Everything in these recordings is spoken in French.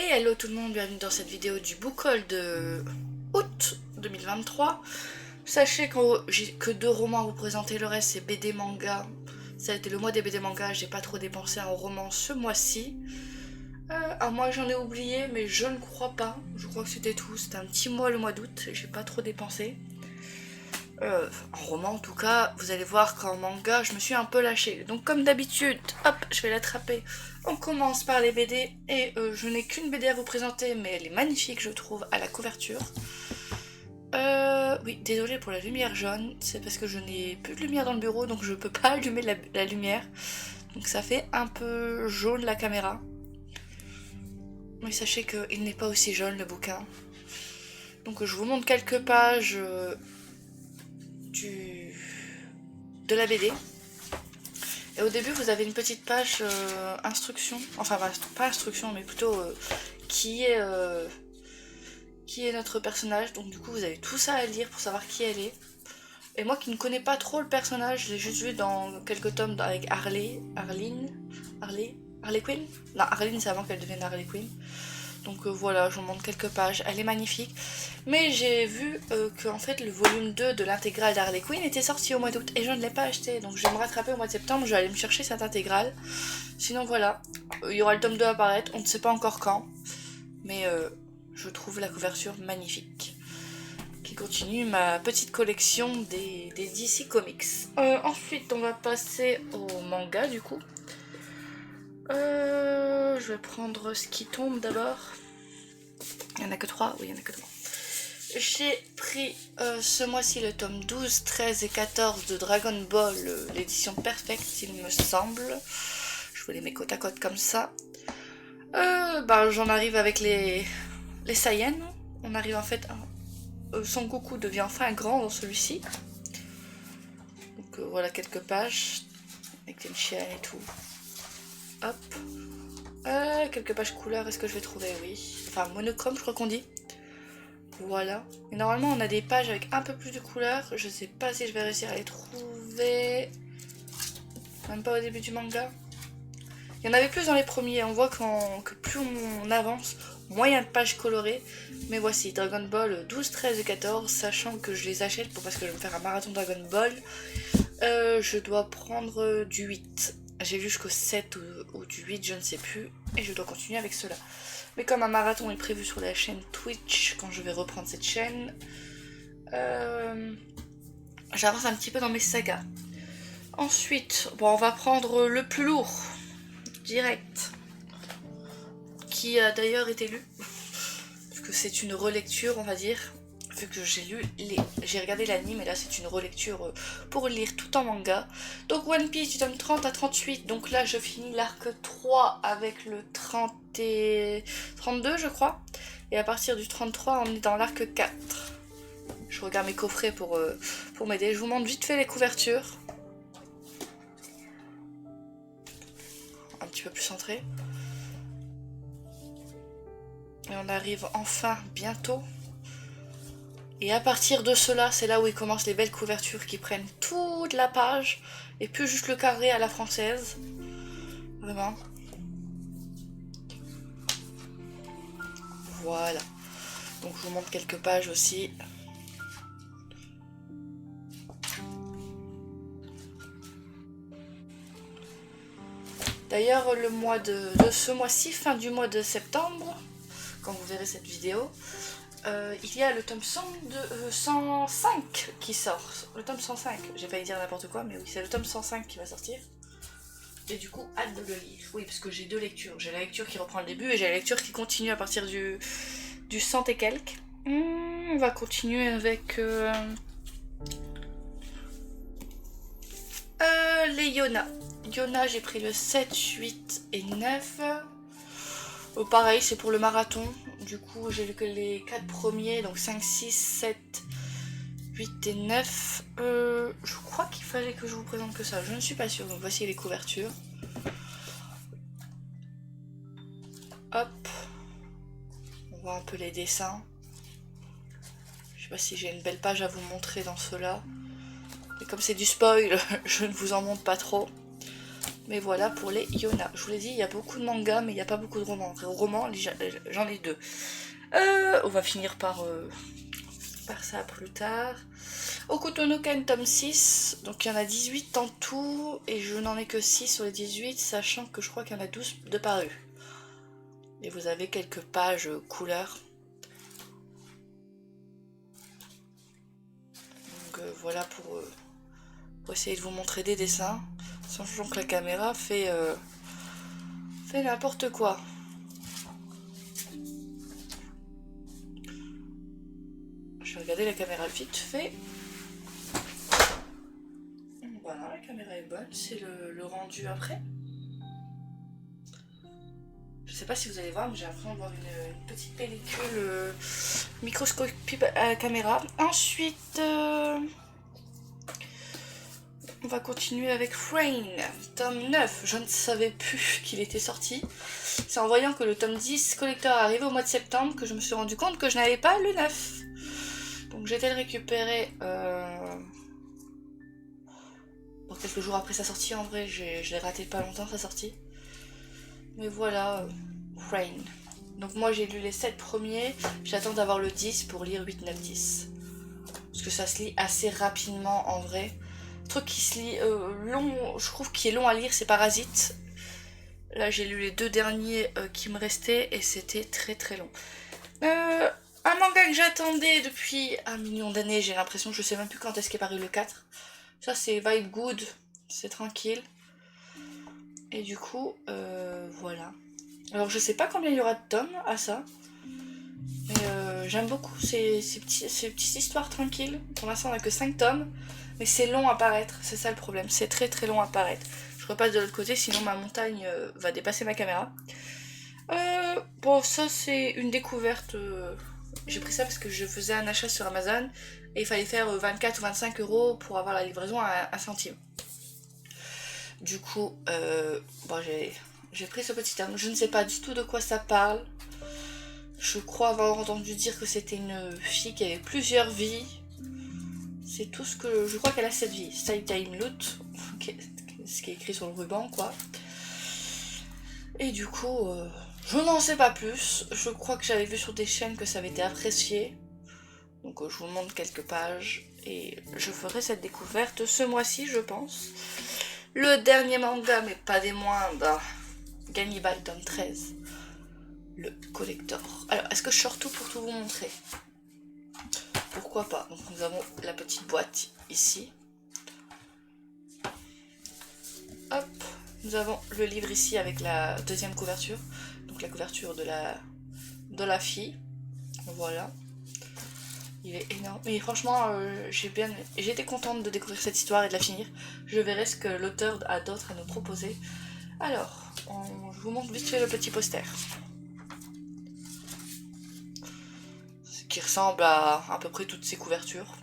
Hello tout le monde, bienvenue dans cette vidéo du book haul de août 2023. Sachez que j'ai que 2 romans à vous présenter, le reste c'est BD manga. Ça a été le mois des BD manga, j'ai pas trop dépensé en roman ce mois-ci. À moi j'en ai oublié, mais je ne crois pas. Je crois que c'était tout, c'était un petit mois le mois d'août, j'ai pas trop dépensé. En roman en tout cas, vous allez voir qu'en manga je me suis un peu lâchée. Donc comme d'habitude, hop, je vais l'attraper. On commence par les BD et je n'ai qu'une BD à vous présenter, mais elle est magnifique je trouve à la couverture. Oui, désolée pour la lumière jaune, c'est parce que je n'ai plus de lumière dans le bureau donc je peux pas allumer la lumière. Donc ça fait un peu jaune la caméra. Mais sachez qu'il n'est pas aussi jaune le bouquin. Donc je vous montre quelques pages de la BD. Et au début vous avez une petite page instruction, enfin pas instruction mais plutôt qui est notre personnage. Donc du coup vous avez tout ça à lire pour savoir qui elle est. Et moi qui ne connais pas trop le personnage, je l'ai juste vu dans quelques tomes avec Harley Quinn. Non, Harleen c'est avant qu'elle devienne Harley Quinn. Donc voilà, je vous montre quelques pages, elle est magnifique. Mais j'ai vu que en fait le volume 2 de l'intégrale d'Harley Quinn était sorti au mois d'août et je ne l'ai pas acheté. Donc je vais me rattraper au mois de septembre, je vais aller me chercher cette intégrale. Sinon voilà, il y aura le tome 2 à apparaître, on ne sait pas encore quand. Mais je trouve la couverture magnifique. Qui continue ma petite collection des DC Comics. Ensuite on va passer au manga du coup. Je vais prendre ce qui tombe d'abord. Il n'y en a que 3. Oui, il y en a que 3. J'ai pris ce mois-ci le tome 12, 13 et 14 de Dragon Ball, l'édition Perfect il me semble. Je vous les mets côte à côte comme ça. J'en arrive avec les Saiyans. On arrive en fait à... Son Goku devient enfin grand dans celui-ci. Donc voilà quelques pages avec une chienne et tout. Hop. Quelques pages couleurs, est-ce que je vais trouver? Oui. Enfin, monochrome, je crois qu'on dit. Voilà. Et normalement, on a des pages avec un peu plus de couleurs. Je sais pas si je vais réussir à les trouver. Même pas au début du manga. Il y en avait plus dans les premiers. On voit que plus on avance, moins il y a de pages colorées. Mais voici, Dragon Ball 12, 13 et 14. Sachant que je les achète parce que je vais me faire un marathon Dragon Ball. Je dois prendre du 8. J'ai lu jusqu'au 7 ou du 8, je ne sais plus. Et je dois continuer avec cela. Mais comme un marathon est prévu sur la chaîne Twitch, quand je vais reprendre cette chaîne, j'avance un petit peu dans mes sagas. Ensuite, on va prendre le plus lourd, direct, qui a d'ailleurs été lu, parce que c'est une relecture, on va dire. Vu que j'ai regardé l'anime et là c'est une relecture pour lire tout en manga. Donc One Piece du tome 30 à 38, donc là je finis l'arc 3 avec le 30 et 32 je crois. Et à partir du 33 on est dans l'arc 4. Je regarde mes coffrets pour m'aider. Je vous montre vite fait les couvertures. Un petit peu plus centré. Et on arrive enfin bientôt. Et à partir de cela, c'est là où il commence les belles couvertures qui prennent toute la page et plus juste le carré à la française. Vraiment. Voilà. Donc je vous montre quelques pages aussi. D'ailleurs, le mois de ce mois-ci, fin du mois de septembre, quand vous verrez cette vidéo, il y a le tome 105 qui sort. Le tome 105, j'ai failli dire n'importe quoi, mais oui, c'est le tome 105 qui va sortir. Et du coup, hâte de le lire. Oui, parce que j'ai 2 lectures. J'ai la lecture qui reprend le début et j'ai la lecture qui continue à partir du 100 et quelques. On va continuer avec les Yona. Yona, j'ai pris le 7, 8 et 9. Pareil, c'est pour le marathon. Du coup, j'ai lu que les 4 premiers, donc 5, 6, 7, 8 et 9. Je crois qu'il fallait que je vous présente que ça. Je ne suis pas sûre. Donc voici les couvertures. Hop. On voit un peu les dessins. Je sais pas si j'ai une belle page à vous montrer dans cela. Mais comme c'est du spoil, je ne vous en montre pas trop. Mais voilà pour les Yona. Je vous l'ai dit, il y a beaucoup de mangas, mais il n'y a pas beaucoup de romans. Romans, j'en ai 2. On va finir par ça plus tard. Okuto no Ken tome 6. Donc il y en a 18 en tout. Et je n'en ai que 6 sur les 18, sachant que je crois qu'il y en a 12 de parus. Et vous avez quelques pages couleurs. Donc voilà pour essayer de vous montrer des dessins. Sachant que la caméra fait n'importe quoi. Je vais regarder la caméra vite fait. Voilà, la caméra est bonne. C'est le rendu après. Je sais pas si vous allez voir, mais j'ai l'impression de voir une petite pellicule microscopique à la caméra. Ensuite, on va continuer avec Rain, tome 9. Je ne savais plus qu'il était sorti. C'est en voyant que le tome 10 collector arrivait au mois de septembre que je me suis rendu compte que je n'avais pas le 9. Donc j'ai été le récupérer quelques jours après sa sortie. En vrai, je l'ai raté pas longtemps sa sortie. Mais voilà, Rain. Donc moi j'ai lu les 7 premiers. J'attends d'avoir le 10 pour lire 8, 9, 10. Parce que ça se lit assez rapidement en vrai. Le truc qui se lit long, je trouve qui est long à lire, c'est Parasite. Là j'ai lu les 2 derniers qui me restaient et c'était très très long. Un manga que j'attendais depuis un million d'années, j'ai l'impression, je sais même plus quand est-ce qu'est paru le 4. Ça c'est Vibe Good, c'est tranquille. Et du coup, voilà. Alors je sais pas combien il y aura de tomes à ça. Mais j'aime beaucoup ces petites histoires tranquilles. Pour l'instant on a que 5 tomes. Mais c'est long à paraître, c'est ça le problème. C'est très très long à paraître. Je repasse de l'autre côté, sinon ma montagne va dépasser ma caméra. Bon, ça c'est une découverte. J'ai pris ça parce que je faisais un achat sur Amazon. Et il fallait faire 24 ou 25 € pour avoir la livraison à 1 centime. Du coup, bon, j'ai pris ce petit tome. Je ne sais pas du tout de quoi ça parle. Je crois avoir entendu dire que c'était une fille qui avait plusieurs vies. C'est tout ce que... Je crois qu'elle a cette vie. Time Loot. Ce qui est écrit sur le ruban, quoi. Et du coup, je n'en sais pas plus. Je crois que j'avais vu sur des chaînes que ça avait été apprécié. Donc je vous montre quelques pages. Et je ferai cette découverte ce mois-ci, je pense. Le dernier manga, mais pas des moindres. Gannibal, tome 13. Le collector. Alors, est-ce que je sors tout pour tout vous montrer? Pourquoi pas. Donc nous avons la petite boîte ici. Hop. Nous avons le livre ici avec la deuxième couverture. Donc la couverture de la fille. Voilà. Il est énorme. Mais franchement, j'ai été contente de découvrir cette histoire et de la finir. Je verrai ce que l'auteur a d'autre à nous proposer. Alors, je vous montre vite fait le petit poster. Ce qui ressemble à peu près toutes ces couvertures.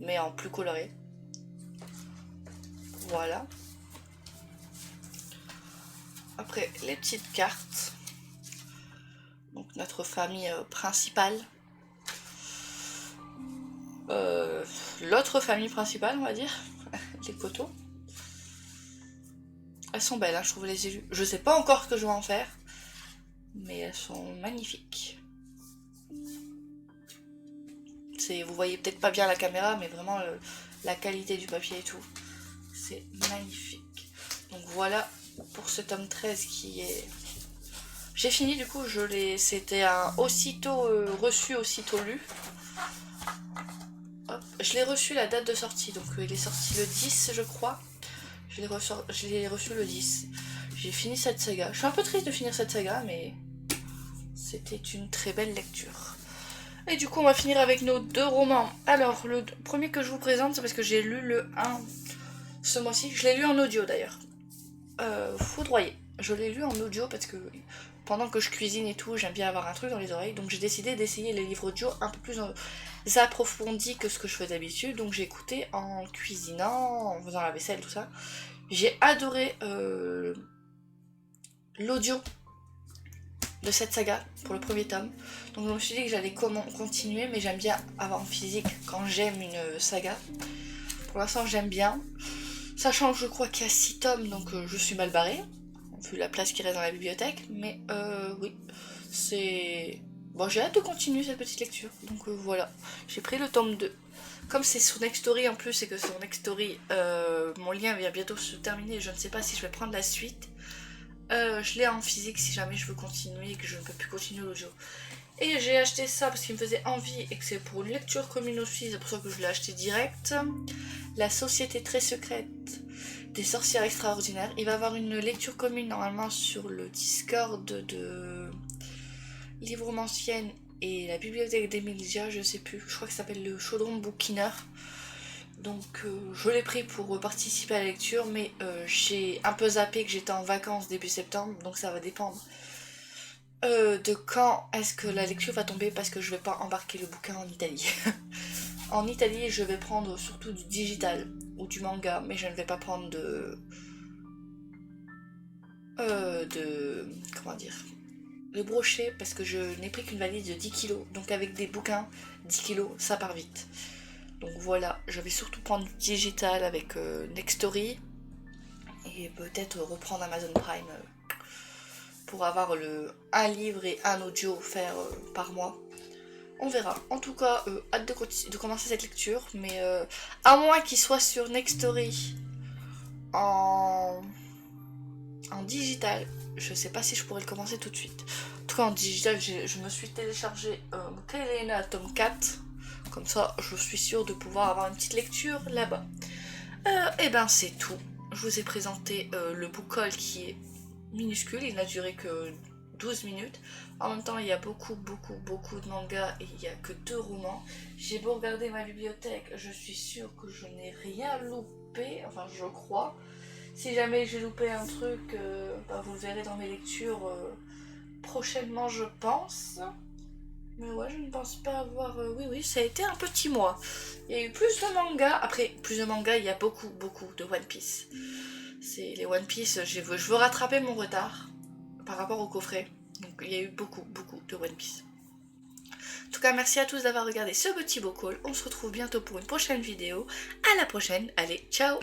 Mais en plus coloré. Voilà. Après, les petites cartes. Donc notre famille principale. L'autre famille principale, on va dire. Les Koto. Elles sont belles, hein, je trouve les élus. Je sais pas encore ce que je vais en faire. Mais elles sont magnifiques. Vous voyez peut-être pas bien la caméra, mais vraiment la qualité du papier et tout. C'est magnifique. Donc voilà pour ce tome 13 qui est... J'ai fini du coup, c'était un aussitôt reçu, aussitôt lu. Hop. Je l'ai reçu la date de sortie, donc il est sorti le 10 je crois. Je l'ai reçu le 10. J'ai fini cette saga. Je suis un peu triste de finir cette saga, mais c'était une très belle lecture. Et du coup on va finir avec nos 2 romans. Alors le premier que je vous présente, c'est parce que j'ai lu le 1 ce mois-ci. Je l'ai lu en audio d'ailleurs. Foudroyé. Je l'ai lu en audio parce que pendant que je cuisine et tout, j'aime bien avoir un truc dans les oreilles. Donc j'ai décidé d'essayer les livres audio un peu plus approfondis que ce que je fais d'habitude. Donc j'ai écouté en cuisinant, en faisant la vaisselle, tout ça. J'ai adoré l'audio de cette saga pour le premier tome. Donc je me suis dit que j'allais continuer, mais j'aime bien avoir en physique quand j'aime une saga. Pour l'instant j'aime bien. Sachant que je crois qu'il y a 6 tomes, donc je suis mal barrée, vu la place qui reste dans la bibliothèque, mais oui, c'est... Bon, j'ai hâte de continuer cette petite lecture, donc voilà, j'ai pris le tome 2. Comme c'est sur Nextory en plus, et que sur Nextory, mon lien vient bientôt se terminer, je ne sais pas si je vais prendre la suite. Je l'ai en physique si jamais je veux continuer et que je ne peux plus continuer l'audio. Et j'ai acheté ça parce qu'il me faisait envie et que c'est pour une lecture commune aussi, c'est pour ça que je l'ai acheté direct. La Société très secrète des sorcières extraordinaires. Il va y avoir une lecture commune normalement sur le Discord de Livromancienne et la bibliothèque d'Emilia, je sais plus, je crois que ça s'appelle le Chaudron Bouquineur. Donc je l'ai pris pour participer à la lecture, mais j'ai un peu zappé que j'étais en vacances début septembre, donc ça va dépendre de quand est-ce que la lecture va tomber, parce que je vais pas embarquer le bouquin en Italie. En Italie, je vais prendre surtout du digital ou du manga, mais je ne vais pas prendre comment dire, le brochet, parce que je n'ai pris qu'une valise de 10 kilos, donc avec des bouquins, 10 kilos, ça part vite. Donc voilà, je vais surtout prendre du digital avec Nextory, et peut-être reprendre Amazon Prime pour avoir un livre et un audio offert par mois. On verra. En tout cas, hâte de commencer cette lecture, mais à moins qu'il soit sur Nextory en digital, je sais pas si je pourrais le commencer tout de suite. En tout cas, en digital, je me suis téléchargé Kaelena tome 4. Comme ça, je suis sûre de pouvoir avoir une petite lecture là-bas. Et ben, c'est tout. Je vous ai présenté le book haul qui est minuscule. Il n'a duré que 12 minutes. En même temps, il y a beaucoup de mangas et il n'y a que 2 romans. J'ai beau regarder ma bibliothèque, je suis sûre que je n'ai rien loupé. Enfin, je crois. Si jamais j'ai loupé un truc, bah, vous le verrez dans mes lectures prochainement, je pense. Mais ouais, je ne pense pas avoir... Oui, ça a été un petit mois. Il y a eu plus de mangas. Après, plus de mangas, il y a beaucoup de One Piece. C'est les One Piece, je veux rattraper mon retard par rapport au coffret. Donc il y a eu beaucoup de One Piece. En tout cas, merci à tous d'avoir regardé ce petit beau call. On se retrouve bientôt pour une prochaine vidéo. À la prochaine. Allez, ciao!